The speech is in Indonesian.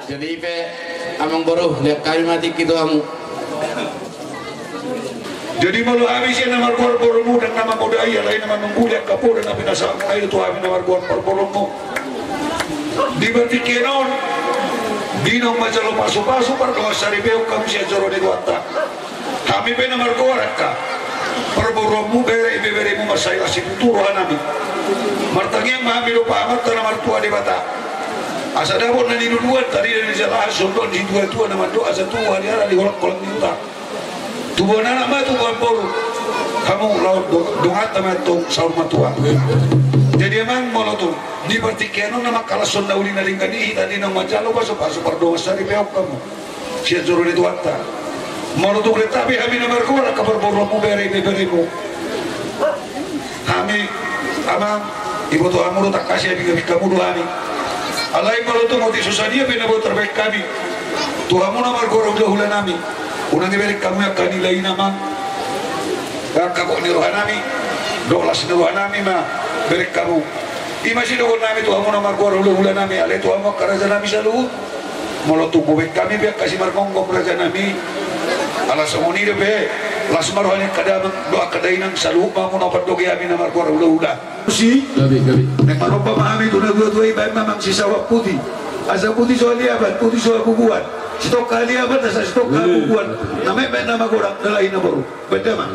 Jadi pe amang boruh lihat kami mati gitu kamu. Jadi malu habis ya nama borumu dan nama budaya lain nama mengguliat kapur dan nabi nasa mulai itu habis nama borumu. Di batik kenon, di nama jalo pasu perdoa saribeu kamu sia joro di guata. Kami pe nama gorak ka. Perborumu bere masai asik turuan nabi. Martangnya mahami lupa amat tanah martua di bata. Asa dapur nani duluan tadi dari jalan sondon di tua nama doa asa tua dia ada di kolak di utang. Tubuh anak mah tubuh boru. Kamu laut dongat sama tu saur matua. Jadi emang mau tu di pertikian nama kalah sonda uli naringkan ini tadi nama jalo pasuk perdoa sari peok kamu. Sia juru di tuata. Mau tu kereta api kami nama berkuara kabar borumu berimu. Kami amang ibu tu amuru tak kasih kamu dua ni. Alai kalau tu mau disusah dia bina buat terbaik kami. Tuhamu nama berkuara udah hulan nami. Unang iberik kamu yang kanilai nama kakak niruhan nami 12 niruhan nami mah berik kamu imasi dogon nami tuhamu nama berkuara udah hulan nami alai tuhamu kerajaan nami selalu malah tunggu bek kami biar kasih markonggom kerajaan nami ala semoni deh be las maruhani kadang doa kadainan selalu bangun obat doge kami nama berkuara udah si gabi nek maroba mami tu dua ibai memang si sawah putih asa putih soalnya apa putih soal bubuan stok kali apa dasar stok bubuan namanya nama kurang lain baru beda mah